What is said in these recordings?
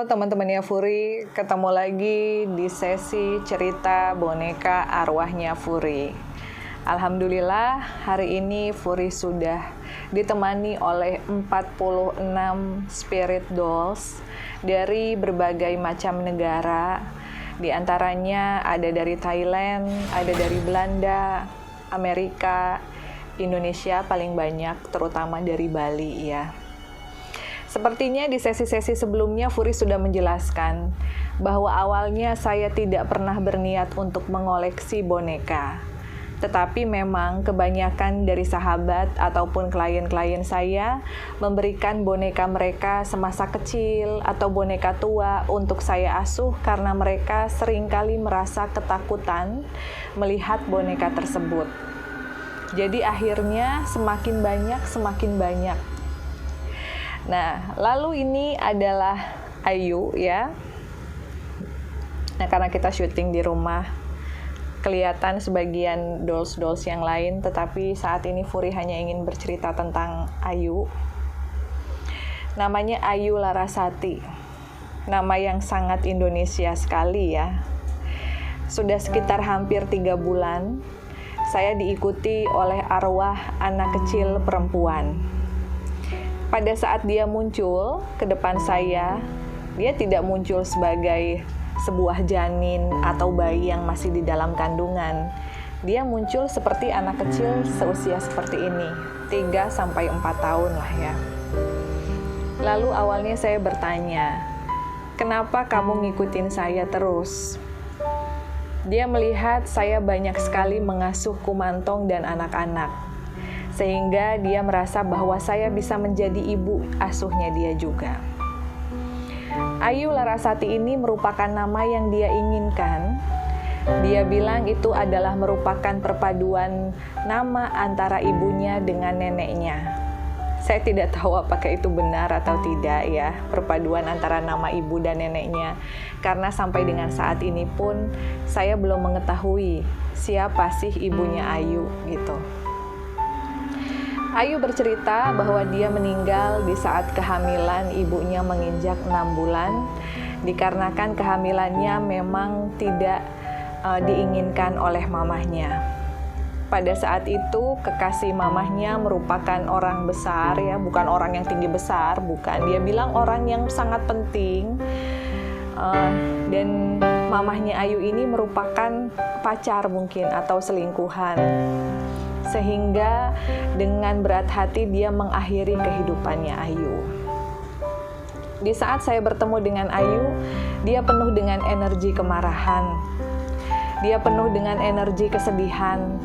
Halo teman-temannya Furi, ketemu lagi di sesi cerita boneka arwahnya Furi. Alhamdulillah hari ini Furi sudah ditemani oleh 46 spirit dolls dari berbagai macam negara. Di antaranya ada dari Thailand, ada dari Belanda, Amerika, Indonesia paling banyak, terutama dari Bali ya. Sepertinya di sesi-sesi sebelumnya Furi sudah menjelaskan bahwa awalnya saya tidak pernah berniat untuk mengoleksi boneka. Tetapi memang kebanyakan dari sahabat ataupun klien-klien saya memberikan boneka mereka semasa kecil atau boneka tua untuk saya asuh karena mereka seringkali merasa ketakutan melihat boneka tersebut. Jadi akhirnya semakin banyak. Nah, lalu ini adalah Ayu ya. Nah, karena kita syuting di rumah, kelihatan sebagian dolls-dolls yang lain, tetapi saat ini Furi hanya ingin bercerita tentang Ayu. Namanya Ayu Larasati. Nama yang sangat Indonesia sekali ya. Sudah sekitar hampir 3 bulan, saya diikuti oleh arwah anak kecil perempuan. Pada saat dia muncul ke depan saya, dia tidak muncul sebagai sebuah janin atau bayi yang masih di dalam kandungan. Dia muncul seperti anak kecil seusia seperti ini, 3-4 tahun lah ya. Lalu awalnya saya bertanya, kenapa kamu ngikutin saya terus? Dia melihat saya banyak sekali mengasuh Kumantong dan anak-anak, sehingga dia merasa bahwa saya bisa menjadi ibu asuhnya dia juga. Ayu Larasati ini merupakan nama yang dia inginkan. Dia bilang itu adalah merupakan perpaduan nama antara ibunya dengan neneknya. Saya tidak tahu apakah itu benar atau tidak ya, perpaduan antara nama ibu dan neneknya. Karena sampai dengan saat ini pun saya belum mengetahui siapa sih ibunya Ayu gitu. Ayu bercerita bahwa dia meninggal di saat kehamilan ibunya menginjak 6 bulan, dikarenakan kehamilannya memang tidak diinginkan oleh mamahnya. Pada saat itu kekasih mamahnya merupakan orang besar ya, bukan orang yang tinggi besar, bukan. Dia bilang orang yang sangat penting, dan mamahnya Ayu ini merupakan pacar mungkin atau selingkuhan. Sehingga dengan berat hati dia mengakhiri kehidupannya Ayu. Di saat saya bertemu dengan Ayu, dia penuh dengan energi kemarahan. Dia penuh dengan energi kesedihan.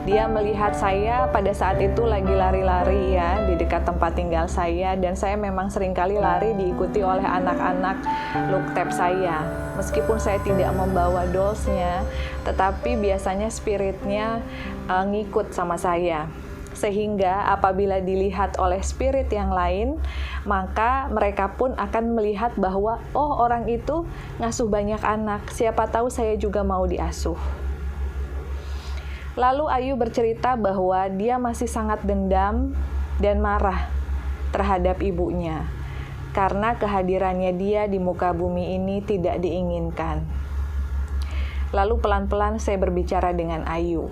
Dia melihat saya pada saat itu lagi lari-lari ya di dekat tempat tinggal saya, dan saya memang seringkali lari diikuti oleh anak-anak look-tap saya. Meskipun saya tidak membawa dollsnya, tetapi biasanya spiritnya ngikut sama saya. Sehingga apabila dilihat oleh spirit yang lain, maka mereka pun akan melihat bahwa oh, orang itu ngasuh banyak anak, siapa tahu saya juga mau diasuh. Lalu Ayu bercerita bahwa dia masih sangat dendam dan marah terhadap ibunya karena kehadirannya dia di muka bumi ini tidak diinginkan. Lalu pelan-pelan saya berbicara dengan Ayu.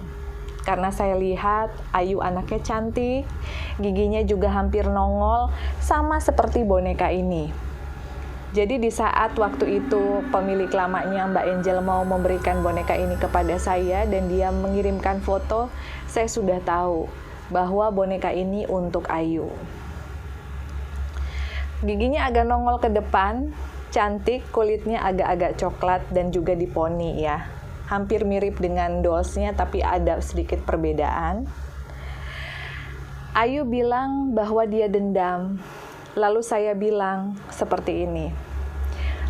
Karena saya lihat Ayu anaknya cantik, giginya juga hampir nongol, sama seperti boneka ini. Jadi di saat waktu itu pemilik lamanya Mbak Angel mau memberikan boneka ini kepada saya dan dia mengirimkan foto, saya sudah tahu bahwa boneka ini untuk Ayu. Giginya agak nongol ke depan, cantik, kulitnya agak-agak coklat dan juga diponi ya. Hampir mirip dengan dollsnya tapi ada sedikit perbedaan. Ayu bilang bahwa dia dendam. Lalu saya bilang seperti ini,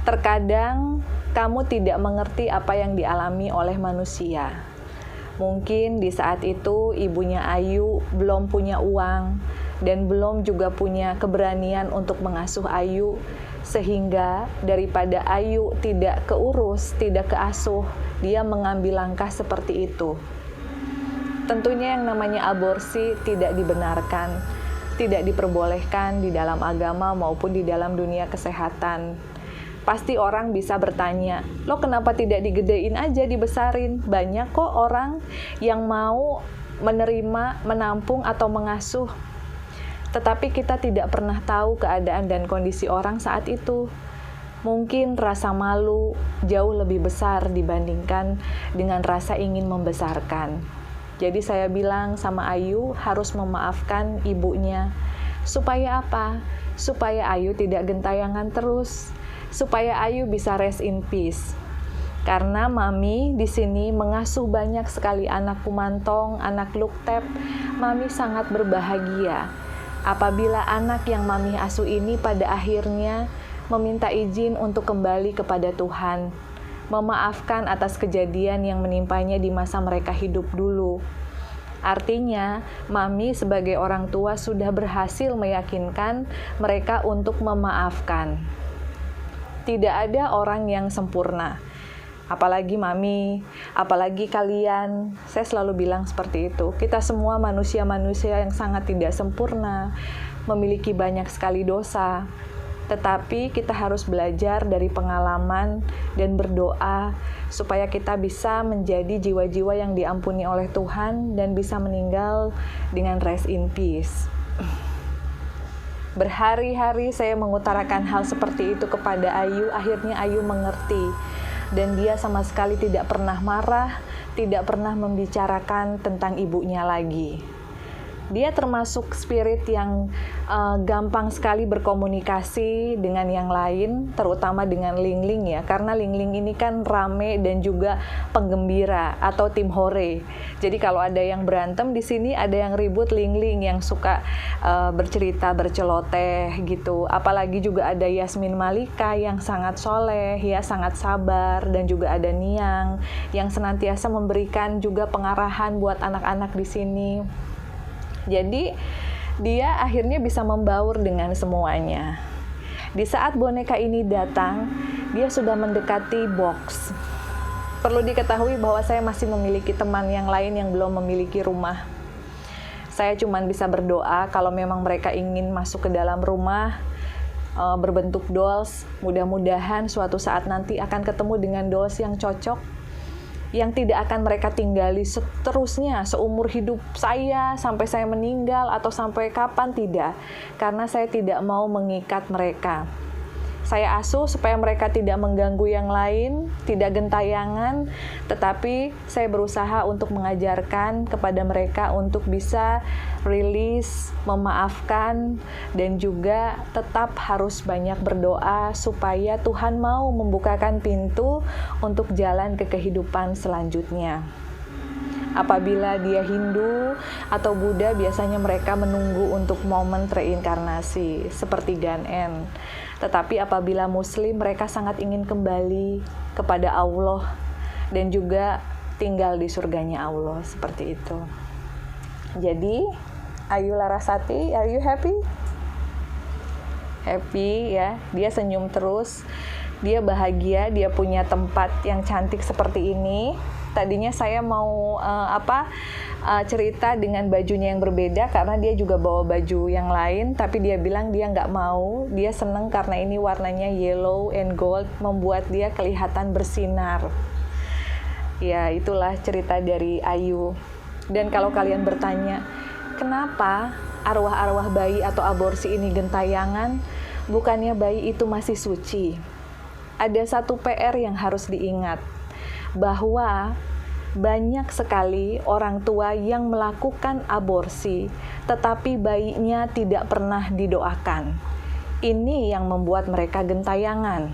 terkadang kamu tidak mengerti apa yang dialami oleh manusia. Mungkin di saat itu ibunya Ayu belum punya uang dan belum juga punya keberanian untuk mengasuh Ayu, sehingga daripada Ayu tidak keurus, tidak keasuh, dia mengambil langkah seperti itu. Tentunya yang namanya aborsi tidak dibenarkan, tidak diperbolehkan di dalam agama maupun di dalam dunia kesehatan. Pasti orang bisa bertanya, lo kenapa tidak digedein aja, dibesarin? Banyak kok orang yang mau menerima, menampung, atau mengasuh. Tetapi kita tidak pernah tahu keadaan dan kondisi orang saat itu. Mungkin rasa malu jauh lebih besar dibandingkan dengan rasa ingin membesarkan. Jadi saya bilang sama Ayu harus memaafkan ibunya. Supaya apa? Supaya Ayu tidak gentayangan terus. Supaya Ayu bisa rest in peace. Karena Mami di sini mengasuh banyak sekali anak kumantong, anak luktep. Mami sangat berbahagia apabila anak yang Mami asuh ini pada akhirnya meminta izin untuk kembali kepada Tuhan, memaafkan atas kejadian yang menimpanya di masa mereka hidup dulu. Artinya, Mami sebagai orang tua sudah berhasil meyakinkan mereka untuk memaafkan. Tidak ada orang yang sempurna. Apalagi Mami, apalagi kalian. Saya selalu bilang seperti itu. Kita semua manusia-manusia yang sangat tidak sempurna, memiliki banyak sekali dosa. Tetapi kita harus belajar dari pengalaman dan berdoa supaya kita bisa menjadi jiwa-jiwa yang diampuni oleh Tuhan dan bisa meninggal dengan rest in peace. Berhari-hari saya mengutarakan hal seperti itu kepada Ayu, akhirnya Ayu mengerti. Dan dia sama sekali tidak pernah marah, tidak pernah membicarakan tentang ibunya lagi. Dia termasuk spirit yang gampang sekali berkomunikasi dengan yang lain, terutama dengan Lingling ya, karena Lingling ini kan rame dan juga penggembira atau tim hore. Jadi kalau ada yang berantem di sini, ada yang ribut, Lingling yang suka bercerita, berceloteh gitu. Apalagi juga ada Yasmin Malika yang sangat soleh, ya sangat sabar, dan juga ada Niang yang senantiasa memberikan juga pengarahan buat anak-anak di sini. Jadi dia akhirnya bisa membaur dengan semuanya. Di saat boneka ini datang, dia sudah mendekati box. Perlu diketahui bahwa saya masih memiliki teman yang lain yang belum memiliki rumah. Saya cuma bisa berdoa kalau memang mereka ingin masuk ke dalam rumah berbentuk dolls, mudah-mudahan suatu saat nanti akan ketemu dengan dolls yang cocok, yang tidak akan mereka tinggali seterusnya, seumur hidup saya, sampai saya meninggal, atau sampai kapan, tidak. Karena saya tidak mau mengikat mereka. Saya asuh supaya mereka tidak mengganggu yang lain, tidak gentayangan, tetapi saya berusaha untuk mengajarkan kepada mereka untuk bisa rilis, memaafkan, dan juga tetap harus banyak berdoa supaya Tuhan mau membukakan pintu untuk jalan ke kehidupan selanjutnya. Apabila dia Hindu atau Buddha, biasanya mereka menunggu untuk momen reinkarnasi, seperti Gan-en. Tetapi apabila Muslim, mereka sangat ingin kembali kepada Allah dan juga tinggal di surganya Allah, seperti itu. Jadi, Ayu Larasati, are you happy? Happy ya, dia senyum terus, dia bahagia, dia punya tempat yang cantik seperti ini. Tadinya saya mau cerita dengan bajunya yang berbeda karena dia juga bawa baju yang lain, tapi dia bilang dia nggak mau, dia seneng karena ini warnanya yellow and gold, membuat dia kelihatan bersinar. Ya, itulah cerita dari Ayu. Dan kalau kalian bertanya, kenapa arwah-arwah bayi atau aborsi ini gentayangan? Bukannya bayi itu masih suci. Ada satu PR yang harus diingat, bahwa banyak sekali orang tua yang melakukan aborsi, tetapi bayinya tidak pernah didoakan. Ini yang membuat mereka gentayangan.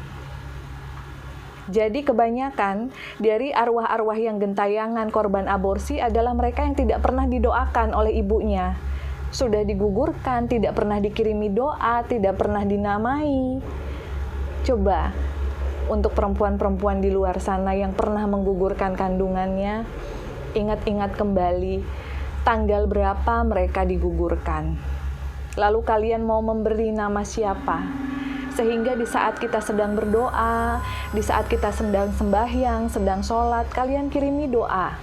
Jadi kebanyakan dari arwah-arwah yang gentayangan korban aborsi adalah mereka yang tidak pernah didoakan oleh ibunya. Sudah digugurkan, tidak pernah dikirimi doa, tidak pernah dinamai. Coba, untuk perempuan-perempuan di luar sana yang pernah menggugurkan kandungannya, ingat-ingat kembali tanggal berapa mereka digugurkan. Lalu kalian mau memberi nama siapa? Sehingga di saat kita sedang berdoa, di saat kita sedang sembahyang, sedang sholat, kalian kirimi doa.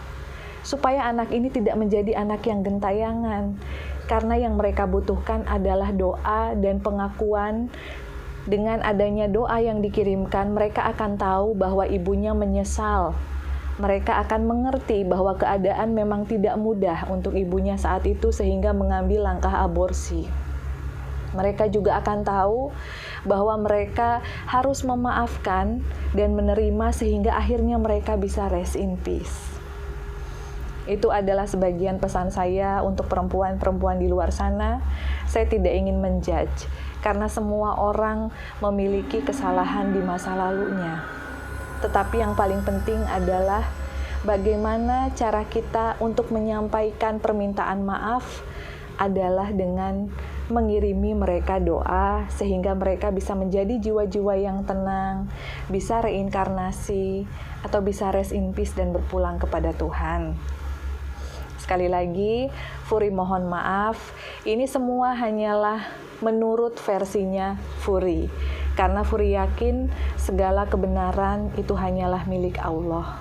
Supaya anak ini tidak menjadi anak yang gentayangan. Karena yang mereka butuhkan adalah doa dan pengakuan Dengan adanya doa yang dikirimkan, mereka akan tahu bahwa ibunya menyesal. Mereka akan mengerti bahwa keadaan memang tidak mudah untuk ibunya saat itu sehingga mengambil langkah aborsi. Mereka juga akan tahu bahwa mereka harus memaafkan dan menerima sehingga akhirnya mereka bisa rest in peace. Itu adalah sebagian pesan saya untuk perempuan-perempuan di luar sana. Saya tidak ingin menjudge, karena semua orang memiliki kesalahan di masa lalunya. Tetapi yang paling penting adalah bagaimana cara kita untuk menyampaikan permintaan maaf adalah dengan mengirimi mereka doa, sehingga mereka bisa menjadi jiwa-jiwa yang tenang, bisa reinkarnasi, atau bisa rest in peace dan berpulang kepada Tuhan. Sekali lagi, Furi mohon maaf, ini semua hanyalah menurut versinya Furi. Karena Furi yakin segala kebenaran itu hanyalah milik Allah.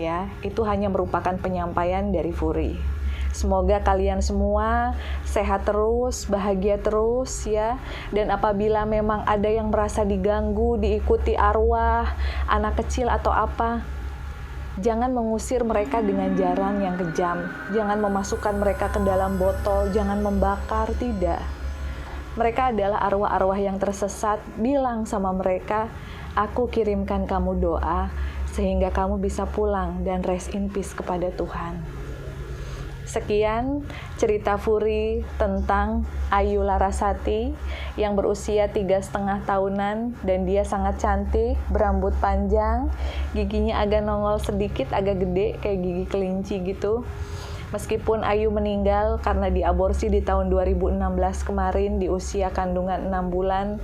Ya, itu hanya merupakan penyampaian dari Furi. Semoga kalian semua sehat terus, bahagia terus ya. Dan apabila memang ada yang merasa diganggu, diikuti arwah, anak kecil atau apa, jangan mengusir mereka dengan jaran yang kejam. Jangan memasukkan mereka ke dalam botol, jangan membakar, tidak. Mereka adalah arwah-arwah yang tersesat. Bilang sama mereka, aku kirimkan kamu doa, sehingga kamu bisa pulang dan rest in peace kepada Tuhan. Sekian cerita Furi tentang Ayu Larasati yang berusia 3,5 tahunan dan dia sangat cantik, berambut panjang, giginya agak nongol sedikit, agak gede kayak gigi kelinci gitu. Meskipun Ayu meninggal karena diaborsi di tahun 2016 kemarin di usia kandungan 6 bulan,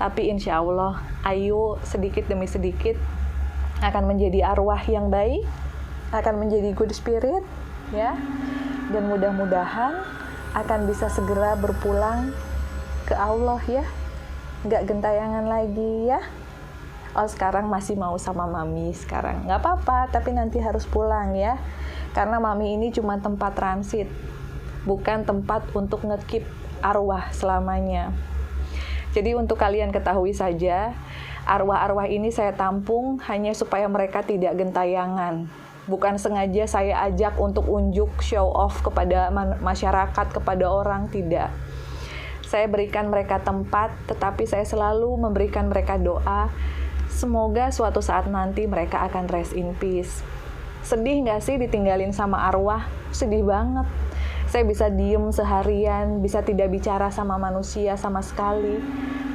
tapi insya Allah Ayu sedikit demi sedikit akan menjadi arwah yang baik, akan menjadi good spirit, ya. Dan mudah-mudahan akan bisa segera berpulang ke Allah ya. Nggak gentayangan lagi ya. Oh sekarang masih mau sama mami sekarang. Nggak apa-apa, tapi nanti harus pulang ya. Karena mami ini cuma tempat transit, bukan tempat untuk ngekip arwah selamanya. Jadi untuk kalian ketahui saja, arwah-arwah ini saya tampung hanya supaya mereka tidak gentayangan. Bukan sengaja saya ajak untuk unjuk show off kepada masyarakat, kepada orang, tidak. Saya berikan mereka tempat, tetapi saya selalu memberikan mereka doa. Semoga suatu saat nanti mereka akan rest in peace. Sedih nggak sih ditinggalin sama arwah? Sedih banget. Saya bisa diem seharian, bisa tidak bicara sama manusia sama sekali.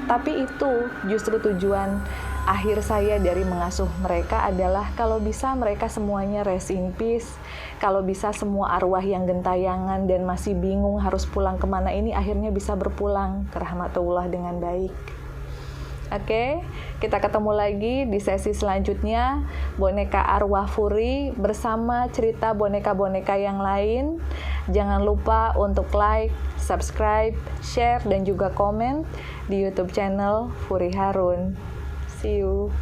Tapi itu justru tujuan akhir saya dari mengasuh mereka adalah kalau bisa mereka semuanya rest in peace, kalau bisa semua arwah yang gentayangan dan masih bingung harus pulang kemana ini akhirnya bisa berpulang ke rahmatullah dengan baik. Oke, kita ketemu lagi di sesi selanjutnya, boneka arwah Furi bersama cerita boneka-boneka yang lain. Jangan lupa untuk like, subscribe, share, dan juga komen di YouTube channel Furi Harun. See you.